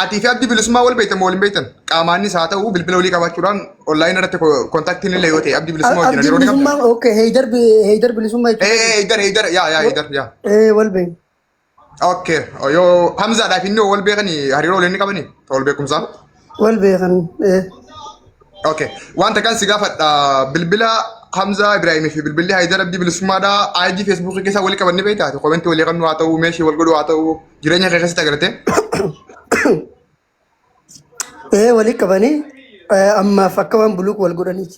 Atii fi abdii bilisummaa wal beektan moo waliin beektan qaamaanis haa ta'u bilbila walii qabaachuudhaan onlaayinii irratti kontaaktiin illee yoo ta'e abdii bilisummaa wajjin yeroo ni qabda. Bilisummaa okay Heydar bilisummaa jechuudha. Heydar yaa. Wal beeku. Okay yoo Hamzaadhaaf inni wal beekanii hariiroo waliin ni qabanii wal beekumsaa. Wal beekan. Okay wanta kan si gaafadha bilbila Hamzaa Ibrahim fi bilbilli Heydar abdii bilisummaadha IG Facebook keessa walii qabanni beektaa komentii walii qabnu haa ta'u meeshii wal godhu haa ta'u jireenya kee keessatti agartee. Walii qabanii ammaaf akka waan buluuku wal godhaniiti.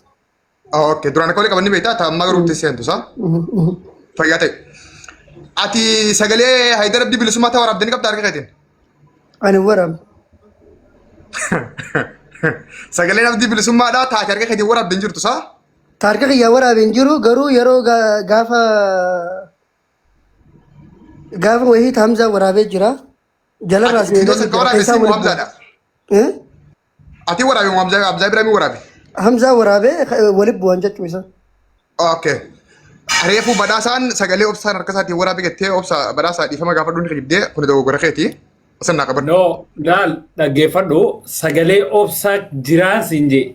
Okay duraan akka walii qabanni beektaa ta'aa amma garuu itti seentu saa. Fayyaa ta'e. Ati sagalee Heydar abdii bilisummaa ta'aa waraabdanii qabda harka keetiin. Ani waraabne. Sagaleen abdii bilisummaadha taate harka keetiin waraabdeen jirtu saa. Harka kiyyaa waraabeen jiru garuu yeroo gaafa wayii Hamzaa waraabee jira. Jalarraas Ati waraabee Hamzaa Ibrahim waraabee. Hamzaa waraabee waliin bu'an jechuu isa. Okay. Reefu badhaasaan sagalee obsaan harka isaatiin waraabee gattee obsa badhaasaa dhiifama gaafadhu ni qibdee kun dogoggora keetii. Osannaa qabadhu. No, laal dhaggeeffadhu sagalee obsaa jiraan siin jee.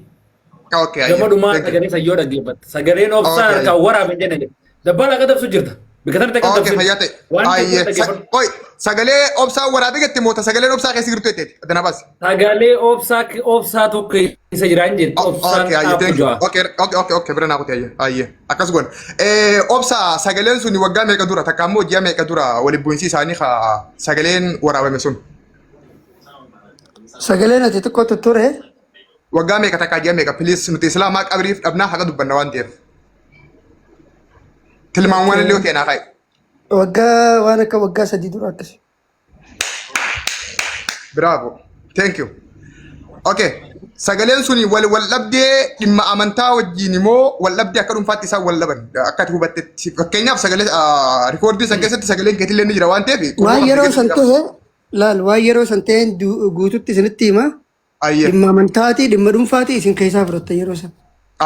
Okay. Gama dhumaa sagalee sayyoo dhaggeeffatta. Sagaleen obsaa harkaan waraabee jedhame. Dabbaan akka dabsu jirta. Bikatan ta'e kan dabsu. Okay, fayyaa ta'e. Oi, sagalee obsaa waraabee gattee moota sagaleen obsaa keessa jirtu jettee adana baasi. Sagalee obsaa tokko isa jiraan jettu. Obsaan dhaabu jira. Okay, bira naa kuti ayye. Akkas goon. Obsaa sagaleen sun waggaa meeqa dura takka ammoo ji'a meeqa dura waliin bu'iinsi isaanii sagaleen waraabame sun. Sagaleen ati xiqqoo ture. Waggaa meeqa takka ji'a meeqa piliis nuti islaamaa qabriif dhabnaa haqa dubbanna waan ta'eef. Tilmaamawwan illee ta'e naa kaa'i. Waggaa waan akka waggaa 3 dura akkas. Bravo. Thank you. Okay. Sagaleen suni wal dhabdee dhimma amantaa wajjin immoo wal dhabdee akka dhuunfaatti isaan wal dhaban akka ati hubattetti fakkeenyaaf sagalee rikoordii san keessatti sagaleen keetillee ni jira waan ta'eef. Waan yeroo san ta'e laal waan yeroo san ta'e guututti isinitti hima. Dhimma amantaatii dhimma dhuunfaatii isin keessaa fudhatta yeroo san.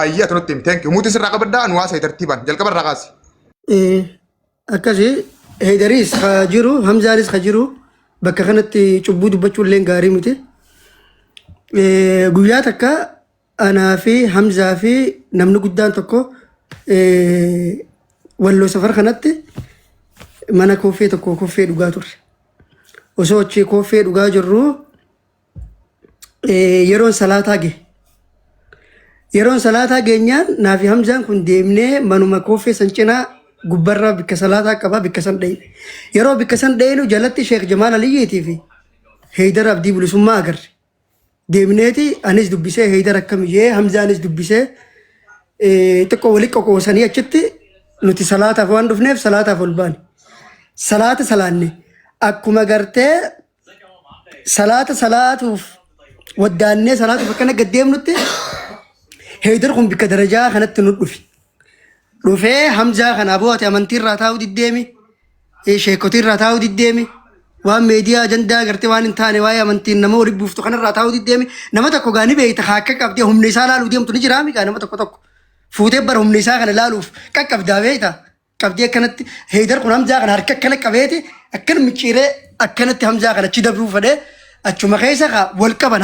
Ayyaa tunutti himi. Thank you. Muutii sirraa qabaddaa nu haasa'e tartiibaan jalqaba irraa kaasi. Akkasii Heydariis ka jiru Hamzaanis ka jiru bakka kanatti cubbuu dubbachuu illee gaarii miti. Guyyaa takka anaa fi Hamzaa fi namni guddaan tokko walloo safar kanatti mana kooffee tokko kooffee dhugaa turre. Osoo achi kooffee dhugaa jirru yeroon salaataa gahe. Yeroon salaataa geenyaan naa fi Hamzaan kun deemnee manuma kooffee san cinaa gubbarraa bikka salaataa qabaa bikka san dhayne. Yeroo bikka san dhaynu jalatti Sheekh Jamaal Aliyyiitii fi Heydar Abdii Bilisummaa agarre. Deemneeti anis dubbisee Heydar akkamiyyee Hamzaanis dubbisee xiqqoo walitti qoqqoosanii achitti nuti salaataaf waan dhufneef salaataaf ol baane. Salaata salaanne akkuma gartee salaatuuf waddaannee salaatuuf akkana gad deemnutti Heydar kun bikka darajaa kanatti nu dhufi. Dhufee Hamzaa kana abooti amantii irraa taa'uu diddeemi. Sheekotii irraa taa'uu diddeemi. Waan meediyaa ajandaa gartee waan hin taane waa'ee amantiin nama waliin buuftu kanarraa taa'uu diddeemi. Nama tokko gaanii beekta akka qabdee humna isaa laaluu deemtu ni jiraami gaa nama tokko. Fuutee bara humna isaa kana laaluuf qaqqabdaa beekta. Qabdee akkanatti Heydar kun Hamzaa kana harka akkana qabeeti akkana micciiree akkanatti Hamzaa kana achi dabruu fedhee achuma keessa ka wal qaban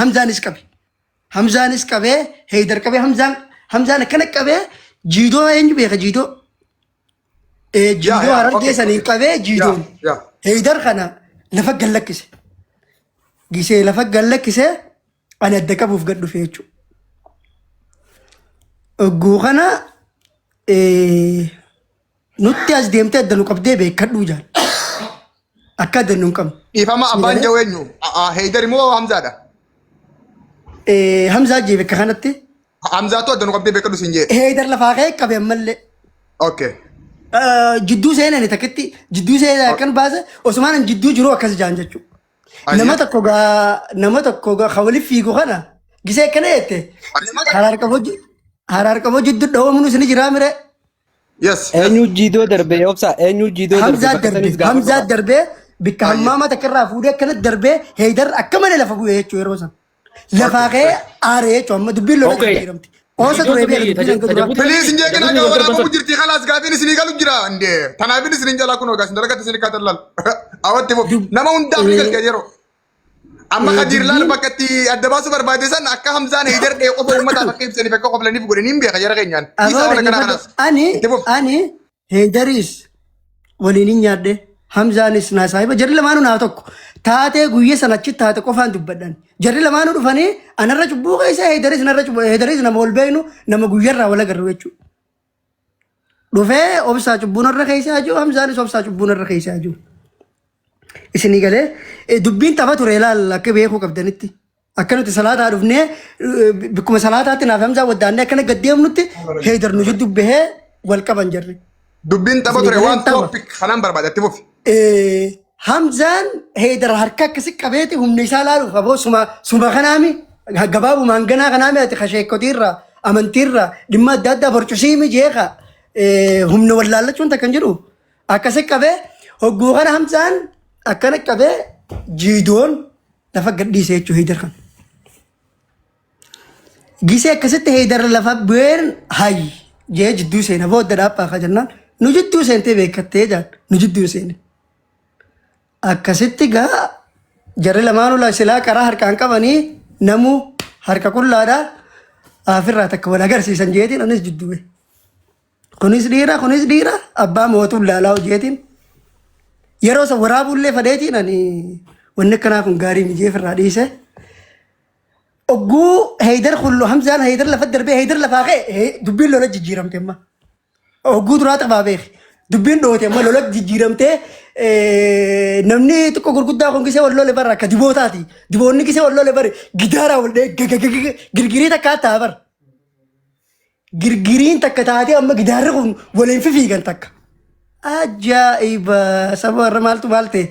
Hamzaanis qabee Heydar qabee Hamzaan akkana qabee jiidoo eenyu beeka jiidoo jiidoo Harargee saniin qabee jiidoon Heydar kana lafa gallakkise gisee lafa gallakkise ani adda qabuuf gad dhufe jechuudha. Ogguu kana nutti as deemtee adda nu qabdee beekadhuu jaal akka adda nu hin qabne. Ifama abbaan jawuu eenyu? Heydar moo Hamzaadha? Hamzaa jee bakka kanatti. Hamzaatu adda nu qabdee beekadhu siin jee. Heydar lafaa ka'ee qabe ammallee. Okay. Jidduu seenani takkitti jidduu seenaa kan baase Osmaan jidduu jiru akkas jaan jechuudha. Nama tokko gaa hawali fiigu kana gisee kana jette Harar qaboo jidduu dhawamnu sini jiraa mire. Yes. Eenyu jiidoo darbee obsa eenyu jiidoo darbee Hamzaa darbee bikka hammaama takkarraa fuudhee akkanatti darbee Heydar akka malee lafa bu'ee jechuudha yeroo san. Lafaa ka'ee aaree jechuudha amma dubbiin lola jijjiiramti. Oosa turee beeku. Please injee kana gaa waraabamu jirti khalaas gaafiin isinii galu jira inde. Tanaafin isiniin jalaa kunoo gaas dalagatti isinii kaatallal. Awwatti nama hundaaf ni galgee yeroo. Amma Kadir laal bakkatti adda baasuu barbaadesan akka Hamzaan Heydar dhee qofa uummataaf akka ibsaniif akka qoplaniif godhanii hin beeka jara keenyaan. Ani Heydaris waliin hin nyaadhe Hamzaanis naa saahiba jarri lamaanuu naa tokko taatee guyyee sana achitti taate qofaan dubbadhan jarri lamaanuu dhufanii anarra cubbuu keessa Heydaris nama ol beeknu nama guyyarraa wal agarru jechuudha. Dhufee obsaa cubbuun irra keessaa jiru Hamzaanis obsaa cubbuun irra keessaa jiru. Isinii galee dubbiin tapha ture ilaal akka beekuu qabdanitti akka nuti salaataa dhufnee bikkuma salaataatti naaf Hamzaa waddaannee akkana gaddeemnutti Heydar nu jidduu bahee wal qaban jarri. Dubbiin tapha ture waan topic kanaan barbaadatti fufi. Hamzaan Heydar harka akkasi qabeeti humna isaa laaluuf qaboo suma kanaami gabaabumaan ganaa kanaami ati kasheekkotiirraa amantiirraa dhimma adda addaa borcusiimi jeeqa humna wallaallachuun takkan jedhu akkasi qabee hogguu kana Hamzaan akkana qabee jiidoon lafa gadhiisee jechuudha Heydar kan. Gisee akkasitti Heydar lafa bu'een hayi jee jidduu seena booda dhaabaa ka jennaan nu jidduu seentee beekattee jaan nu jidduu seene. Akkasitti gaa jarri lamaanuu silaa karaa harkaan qabanii namuu harka qullaadhaa afirraa takka wal agarsiisan jeetiin anis jidduu bee. Kunis dhiira abbaa mootuu laalaa jeetiin. Yeroo isa waraabullee fadeetiin ani wanni akkanaa kun gaarii mijee firraa dhiise. Ogguu Heydar kullu Hamzaan Heydar lafa darbee Heydar lafaa ka'e dubbiin lola jijjiiramte amma. Ogguu duraa taphaa beeki. Dubbiin dhoote amma lola jijjiiramtee namni xiqqoo gurguddaa kun gisee wal lole bara akka dibootaati. Diboonni gisee wal lole bare gidaaraa wal dhee girgirii takka haa bara. Girgiriin takka taatee amma gidaarri kun waliin fiigan takka. Ajaa'iba saba warra maaltu maalte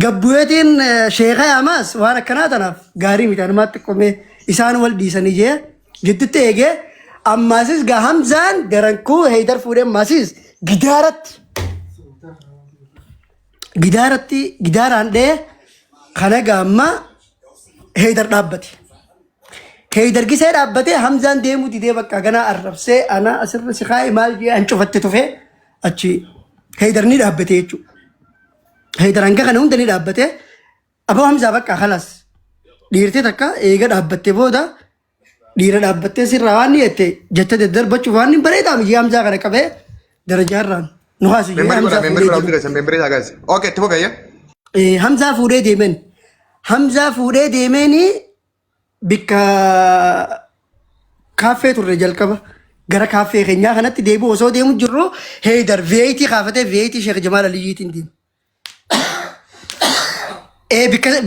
gabbu'eetiin sheekaa yaamaas waan akkanaa tanaaf gaarii miti anumaatti qomee isaan wal dhiisanii jee gidduutti eegee ammaasis gaa Hamzaan garankuu Heydar fuudhee ammaasis gidaaraan dhee kana gaamma Heydar dhaabbate. Heydar gisee dhaabbatee Hamzaan deemuu didee bakka ganaa arrabsee ana asirra si kaa'e maal jee hancufatte tufee achi Heydar ni dhaabbate jechuudha. Heydar hanga kana hunda ni dhaabbate. Aboo Hamzaa bakka khalas dhiirtee takka eega dhaabbatte booda dhiira dhaabbattee sirraa waan ni jette jette daddarbachuuf waan hin bareedaa miti Hamzaa kana qabee darajaarraan nu haasu Hamzaa fuudhee deemen. Hamzaa fuudhee deemeni bikka kaaffee turre jalqaba. Gara kaaffee keenyaa kanatti deebi'u osoo deemu jirru Heydar VAT kaafatee VAT Sheekh Jamaal Aliyyiitiin deema.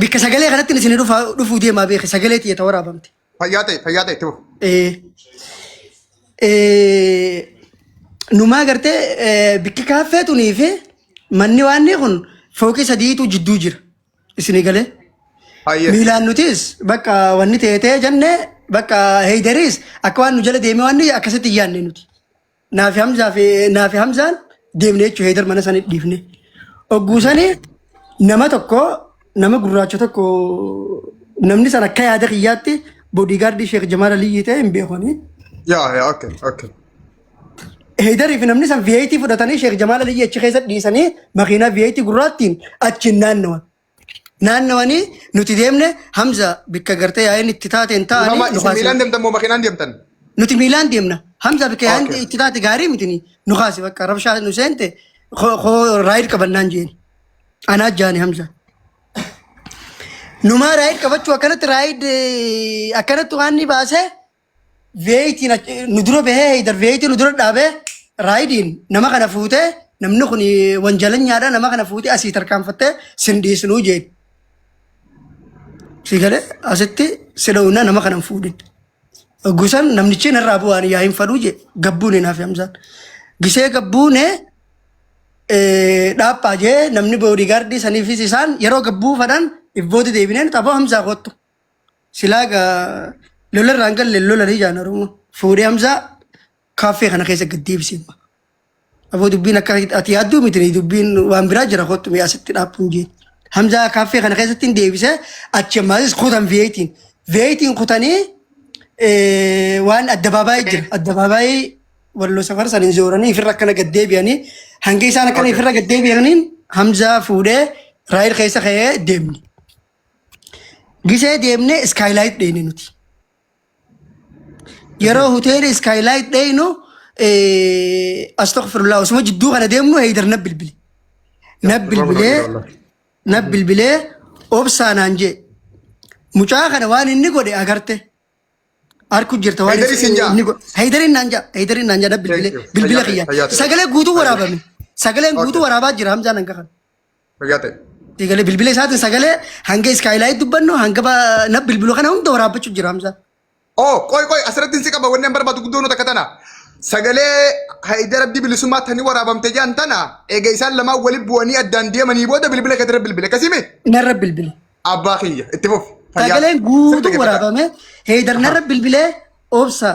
Bikka sagalee kanatti isin dhufuu deemaa beeke sagalee xiyyeeta waraabamte. Fayyaa ta'e itti fufu. Numaa gartee bikki kaaffee tunii fi manni waan kun fooqii sadiitu jidduu jira isin galee. Miilaan nutis bakka wanni teetee jennee bakka Heydaris akka waan nu jala deemee waan akkasitti yaadne nuti. Naafi Hamzaan deemnee jechuudha Heydar mana sanii dhiifne. Ogguusanii nama gurraacha tokko namni san akka yaada kiyyaatti boodigaardii Sheekh Jamaal Aliyyi ta'e hin beekanii. Okay. Heydarii fi namni san VAT fudhatanii Sheekh Jamaal Aliyyi achi keessa dhiisanii makiinaa VAT gurraattiin achi naannawan. naannawanii nuti deemne Hamza bikka gartee yaa'in itti taateen Mama ta'anii isin miilaan deemtan moo makiinaan deemtan? nuti miilaan deemna Hamza bikka yaa'in Okay. itti taate gaarii mitini nu kaase bakka rabshaa nu seente raayid qabannaan jeen anaa jaani Hamza numaa raayid qabachuu akkanatti raayid akkanatti waan ni baase veeyitiin nu dura bahee heydar veeyitii nu dura dhaabee raayidiin nama kana fuutee namni kun wanjalanyaadha nama kana fuutee asii tarkaanfattee sindiisnuu jeen si galee asitti sidhawunnaa nama kana hin fuudhin gusan namnichi narraa bu'aan yaa hin fadhuu jee gabbuun naaf Hamzaan gisee gabbuune dhaaphaa jee namni boodigaardii saniifis isaan yeroo gabbuu fadhan ibbooti deebineen xaboo Hamzaa kottu silaa gaa lolarraan galle lolarii jaan Oromoo fuudhee Hamzaa kaaffee kana keessa gad deebisee aboo dubbiin akka ati yaadduu miti dubbiin waan biraa jira kottu mi'a asitti dhaabbuun jeen Hamzaa kaaffee kana keessatti hin deebisee achi ammaasis kutan veeyitiin kutanii waan addabaabaayii jira addabaabaayii walloo safar san hin zooranii ifirra akkana gad deebi'anii hanga isaan akkana ifirra gad deebi'aniin Hamzaa fuudhee raayil keessa ka'ee deemne gisee deemne iskaayilaayit dheene nuti yeroo hoteela iskaayilaayit dheenu astaghfirullah osuma jidduu kana deemnu heydar nabbilbilee obsaanaan jee mucaa kana waan inni godhe agarte harku jirta waan inni godhe heydariin naan jaa nabbilbilee kiyya sagalee guutuu waraabame sagaleen guutuu waraabaa jira Hamzaan hanga kana Fayyaate. sagalee bilbilee isaatiin sagalee hanga iskaayilaayit dubbannu hanga nabbilbiluu kana hunda waraabachuu jira Hamzaan Oh, qoy asirratti si qaba wanni barbaadu guddoon takka tana. Sagalee Haydar Abdii bilisummaa tanii waraabamte jaan tana eega isaan lamaan waliin bu'anii addaan deemanii booda bilbila kan bilbile kasime. narra bilbile Abbaa kiyya itti fuuf. sagaleen guutuu waraabame heydar narra bilbilee obsa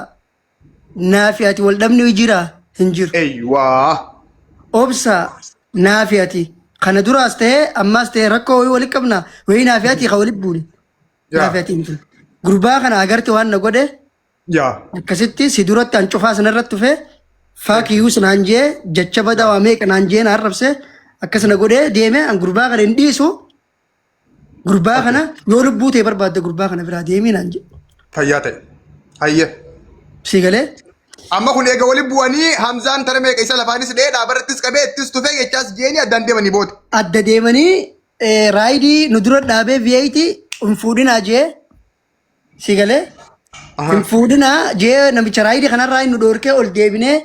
naafi ati wal dhabni jira hin jiru Eeywaa. obsa naafi ati kana duraas ta'ee ammaas ta'ee rakkoo waliin qabna wayii naafi ati kan waliin buune naafi ati hin gurbaa kana agarte waan na godhe Yaa. akkasitti si duratti an cufaa sanarratti dhufe faakiyuu sanaan jee jecha badaa waa meeqa naan jee na arrabse akkas na godhee deeme an gurbaa kana hin dhiisu gurbaa kana yoo lubbuu ta'e barbaadde gurbaa kana biraa deemii naan jee Fayyaa ta'e. Hayye. si galee Amma kun eega waliin bu'anii Hamzaan tara meeqa isa lafaanis dhee dhaabarattis qabee ittis tufee jechaas jeeni addaan deemanii booda. adda deemanii raayidii nu dura dhaabee viyeeyitii hin fuudhinaa jee si galee hin fuudhinaa jee namicha raayidii kanarraa nu dhoorkee ol deebinee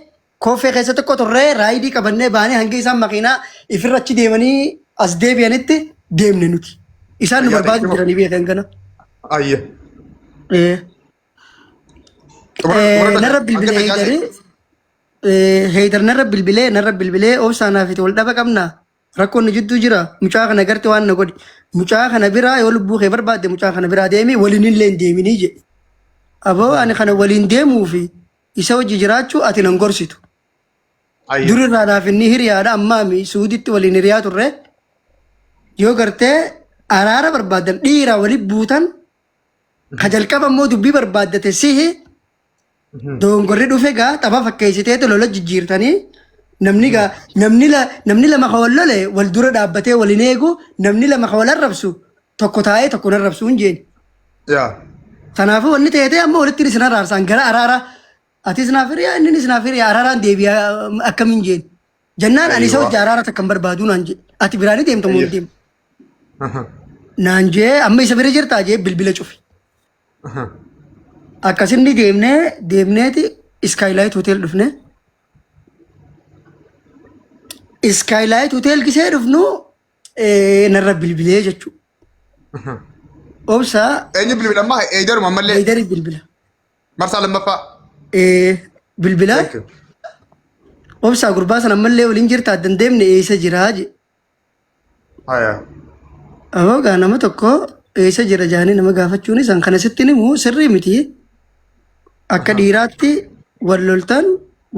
kooffee keessa tokko turree raayidii qabannee baanee hanga isaan makiinaa ifirra achi deemanii as deebi'anitti deemne nuti isaan nu barbaadu jiranii beekan kana. Hayye. Narra bilbilee heydar narra bilbilee obsaanaaf itti wal dhaba qabna rakkoon nu jidduu jira mucaa kana garte waan na godhi mucaa kana biraa yoo lubbuu kee barbaadde mucaa kana biraa deemi waliin illee hin deeminii jedhe aboo ani kana waliin deemuu fi isa wajji jiraachuu ati nan gorsitu durirraa naaf inni hiriyaadha ammaami suuditti waliin hiriyaa turre yoo gartee araara barbaaddan dhiiraa waliin buutan ka jalqaba immoo dubbii barbaaddate sihi dongorri dhufe gaa tapha fakkeessiteetu lola jijjiirtanii namni lama ka wal lole wal dura dhaabbatee waliin eegu namni lama ka wal arrabsu tokko taa'ee tokko hin arrabsu hin jeen. Kanaafuu wanni ta'ee amma walitti isin araarsan gara araara atis naaf hiriyaa inni naaf hiriyaa araaraan deebi'aa akkamiin jeen. Jennaan ani isa wajji araara takkan barbaadu naan jee ati biraanii deemta moo deemu. Naan jee amma isa bira jirtaa jee bilbila cufi. Akkasinni deemneeti iskaayilaayit hotel dhufne. Iskaayilaayit hotel gisee dhufnu narra bilbilee jechuudha. Obsa. Eenyu bilbila ammaa eedaruma ammallee. Eedari bilbila. Marsaa lammaffaa. Bilbila. Obsa gurbaa sana ammallee waliin jirtaa dandeemne eessa jiraa je. Aboo gaa nama tokko eessa jira jaanii nama gaafachuun isaan kana sitti himu sirrii miti. Akka dhiiraatti wal loltan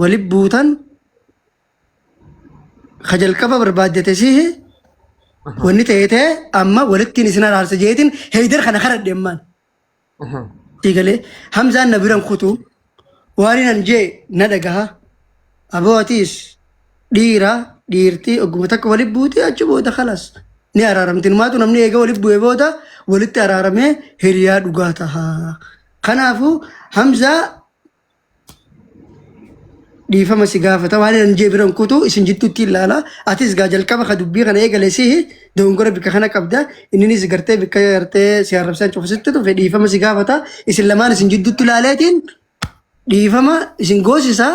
walib buutan ka jalqaba barbaaddate sihi wanni ta'ee amma walittiin isin araarsa jeetiin heydar kana kadhadhe ammaan. Digalee Hamzaan na biran kutu waan nan jee na dhagaha aboo atiis dhiirtii ogguma takka walib buutii achi booda kalas ni araaramti numaatu namni eega waliif bu'ee booda walitti araaramee hiriyaa dhugaa taha. Kanaafuu Hamzaa dhiifama si gaafata waan hin jeebiran kutu isin jittuutti ilaala atis gaa jalqaba ka dubbii kana eegale si dongora bika kana qabda inninis gartee bika gartee si arrabsan cufsitti dhufe dhiifama si gaafata isin lamaan isin jidduutti ilaaleetiin dhiifama isin goosisa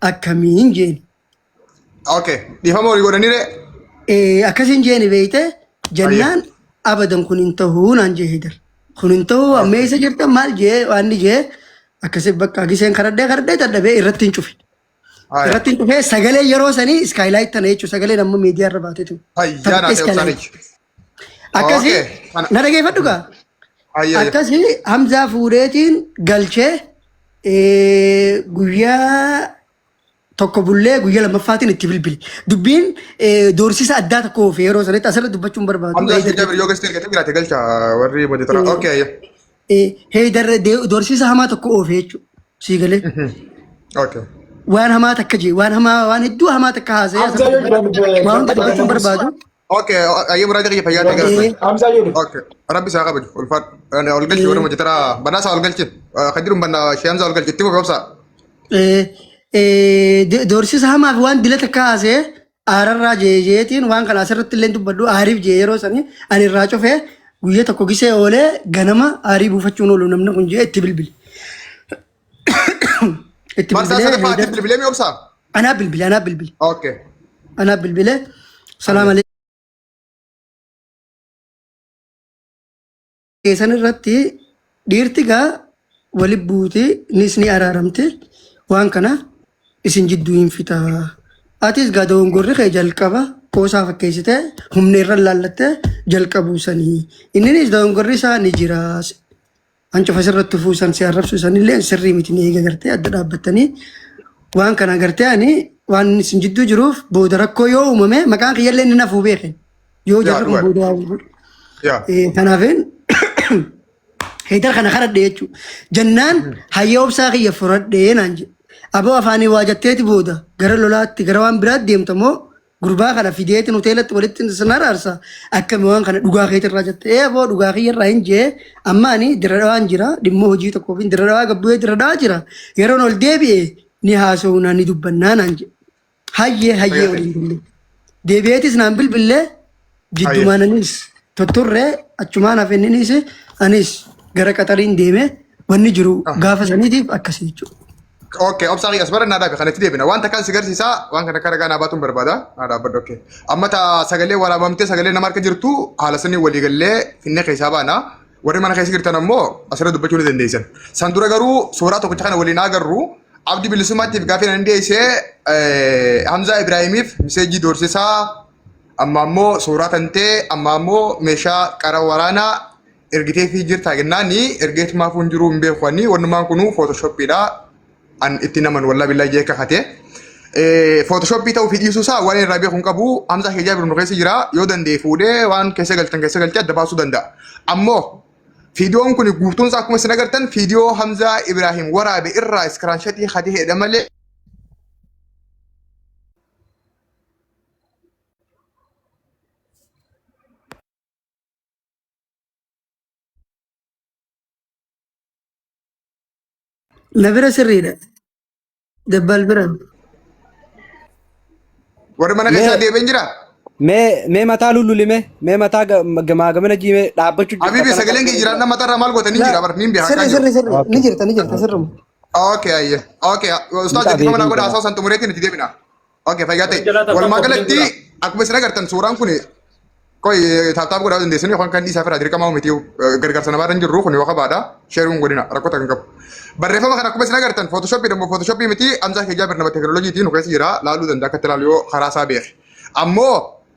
akkamiin jeeni. Okay, dhiifama walii godhanire. Akkasiin jeeni beeyte jennaan abadan kun hin ta'uu naan jee hidar kun hin ta'uu ammeessa jirta maal jee waan ni jee akkasii bakka giseen karadhee dadhabee irratti hin cufe. Irratti hin dhufee sagalee yeroo sanii iskaayilaayit tana jechuun sagalee namni miidiyaa irra baateetu. Akkasii na dhageeffadhu gaa. Akkasii Hamzaa fuudheetiin galchee guyyaa tokko bullee guyyaa lammaffaatiin itti bilbili. Dubbiin doorsisa addaa tokko oofee yeroo sanitti asirratti dubbachuun barbaadu. Hamzaa jajjabir yoo gasitee argatee biraate galcha warri boodetara. Okay. Heydar doorsisa hamaa tokko oofee jechuudha. Sii galee. Okay. Waan hamaa takka jee waan hamaa waan hedduu hamaa takka haasa'ee waan dubbachuun barbaadu. Okay, ayyee muraasa kiyya fayyaa ta'e gara. Okay, rabbi isaa qabaju ulfaadhu. Ol galchi warra hojjetara banaasaa ol galchi. Kan jiru banaa shee Hamzaa ol galchi itti gogobsaa. Doorsisa hamaaf waan dila takka haasa'ee aararraa jeetiin waan kana asirratti illee dubbadhu aariif jee yeroo sanii ani irraa cufee guyyaa tokko gisee oolee ganama aarii buufachuun oolu namni kun jee itti bilbili. bilbilee mi obsaa? Anaa bilbile. Okay. Anaa bilbile. Salaam alaikum. Keessan irratti dhiirti gaa wali buuti nis ni araaramte waan kana isin jidduu hin fitaa. Atis gaa dogongorri kee jalqaba qoosaa fakkeessite humna irra laallatte jalqabuusanii. Inninis dogongorri isaa ni jiraas. Ancufa sirratti fuusan si arrabsu sanillee sirrii miti ni eega gartee adda dhaabbattanii waan kana gartee ani waan isin jidduu jiruuf booda rakkoo yoo uumame maqaan kiyyallee inni nafuu beeken yoo jarri kun booda kanaafin heydar kana kadhadhe jechuu jennaan hayya obsaa kiyya furadhee naan jedhe aboo afaanii waa jetteeti booda gara lolaatti gara waan biraatti deemtamoo gurbaa kana fideetiin hoteelatti walitti sana raarsa akkami waan kana dhugaa keetirraa jette aboo dhugaa kiyyarraa hin jee amma ani dira dhawaan jira dhimmoo hojii tokkoof dira dhawaa gabbu'ee dira dhawaa jira yeroon ol deebi'e ni haasa'uu naan ni dubbannaa naan jedhe hayyee waliin dulle deebi'eetis naan bilbillee jiddumaananis totturree achumaan hafenninis anis gara qaxariin deeme wanni jiru gaafa saniitiif akkasii jechuudha. Okay, obsaa kiyya asbarra naa dhaabe kanatti deebina. Wanta kan si garsiisaa waan kana karagaa naa baatuun barbaada. Naa dhaabbadhu okay. Amma sagalee waraabamtee sagalee nama harka jirtu haala sanii waliigallee finnee keessaa baana. Warri mana keessa jirtan ammoo asirra dubbachuu ni dandeessan. San dura garuu suuraa tokkicha kana waliin agarru abdii bilisummaatiif gaafii nan dhiyeessee Hamzaa Ibraahimiif miseejii doorsisaa amma ammoo suuraa tantee amma ammoo meeshaa qara waraanaa ergitee fi jirtaa jennaani ergeetumaa fuun jiruu hin beekwanii wannumaan kunuu footoshooppiidha. An itti naman wallaa billaa jee kakate. Photoshoppii ta'uu fi dhiisuu isaa waan irraa beekuun qabu Hamzaa Hijaab nu keessa jira yoo danda'e fuudhee waan keessa galchee adda baasuu danda'a. Ammoo fiidiyoon kun guutuun isaa akkuma isin agartan fiidiyoo Hamzaa Ibraahim waraabe irraa iskiraanshatii hadeedha malee. Nabira sirriidha. Dabbal biran. Warri mana keessa deebiin jira? Mee mataa lullulime mee mataa gamaa gamana jiime dhaabbachuu jira. Habibi sagaleen kee jiraanna matarraa maal gootanii jira bara niin beekaa jiru. Sirri ni jirta sirruma. Okay ayye. Okay ustaad itti mana godha asoo san xumureetiin itti deebina. Okay fayyaa ta'e. Walumaa galatti akkuma isin agartan suuraan kun koy taaptaap godhaa dandeessanii yookaan kan dhiisaa fira dirqama miti gargaarsa namaa irra hin jirru kun yoo qabaadha sheeruun godhina rakkoo kan qabu. Barreeffama kana akkuma isin agartan photoshoppii dammoo photoshoppii miti Hamzaa Hijaab nama teekinooloojiitiin nu keessa jira laaluu danda'a akka ilaalu yoo karaa isaa beeke. Ammoo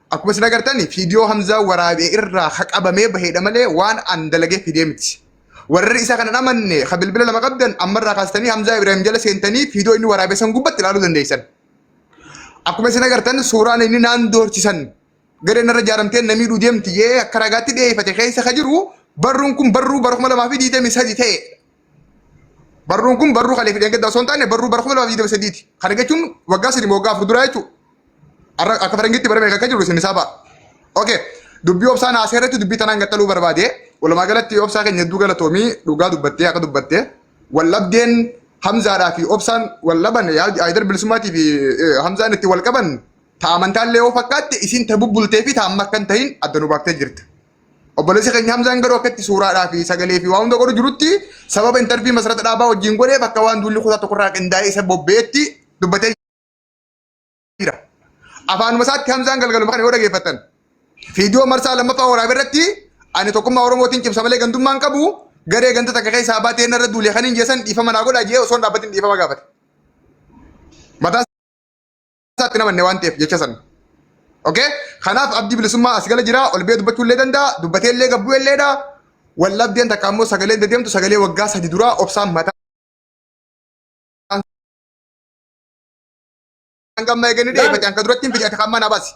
akkuma isin agartan fiidiyoo Hamzaa waraabee irraa haqabamee baheedha malee waan an dalagee fidee miti. Warri isa kana namanne bilbila lama qabdan ammarraa kaastanii Hamzaa Ibraahim jala seentanii fiidiyoo inni waraabee san gubbatti ilaaluu dandeessan. Akkuma isin agartan suuraan inni naan doorsisan gareen irra jaaramteen namni dhuu deemti jee akka ragaatti dhiyeeffate keessa ka jiru barruun kun barruu bara 2023 ta'e. Barruun kun barruu kalee fideen gaddaa osoo hin taane barruu bara 2023 ti. Kana jechuun waggaa sadii waggaa afur duraa jechuudha. Akka farangitti bara meeqa akka jiru isin isaa ba'a. Okay. dubbii obsaan haasirratti dubbii tanaan gaxaluu barbaade walumaa galatti obsaa keenya hedduu galatoomii dhugaa dubbattee akka dubbatte wallabdeen Hamzaadhaa fi obsaan wallaban Haayidar Bilisummaatii fi Hamzaan itti wal qaban taamantaallee yoo fakkaatti isin tabubbultee fi taamma akkan tahin adda nu baaftee jirti. Obboleessi keenya Hamzaan garuu akkatti suuraadhaa fi sagalee fi waa hunda godhu jirutti sababa intarvii masarata dhaabaa wajjin godhee bakka waan duulli kutaa tokkorraa qindaa'ee isa bobbeetti dubbatee jira. Afaanuma isaatti Hamzaan galgaluma kana yoo dhageeffatan viidiyoo marsaa lammaffaa waraabaa irratti ani tokkummaa Oromootiin cimsa malee gandummaan qabu garee ganda takka keessaa baatee irra duulee kan hin jeesan dhiifama naa godhaa jee osoo hin dhaabbatin dhiifama gaafate. Mataa isaatti namanne waan ta'eef jecha sana. Okay? Kanaaf abdii bilisummaa as gala jira ol bee dubbachuu illee danda'a dubbatee illee gabbuu illeedha. Wallabdeen takka ammoo sagaleen dedeemtu sagalee waggaa 3 dura obsaan mataa. Gamma eeganii dheeffate anka duratti hin fidate kamma na baasi.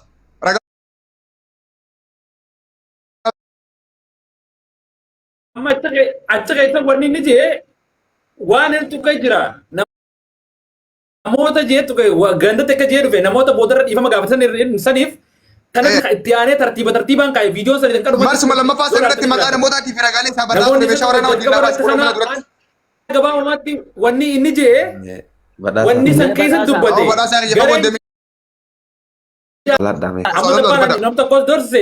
amma achi keessa wanni inni jee waan hin tuqee jira namoota jee tuqee ganda takka jee dhufe namoota boodarra dhiifama gaafatan saniif kana itti aanee tartiibaan kaa'e viidiyoon sanii kan dhuma marsuma lammaffaa sanarratti maqaa namootaatiif ragaalee isaa baddaa ture meeshaa waraanaa wajjin dhaabaa oromoo duratti gabaabumatti wanni inni jee wanni san keessa dubbate nam tokkos dorse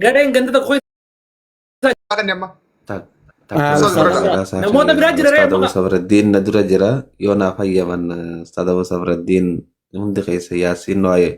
gareen ganda tokko namoota biraa jira Ustaadha Sabraddiin na dura jira yoo naaf hayyaman Ustaadha Sabraddiin hundi keessa Yaasiin waa'ee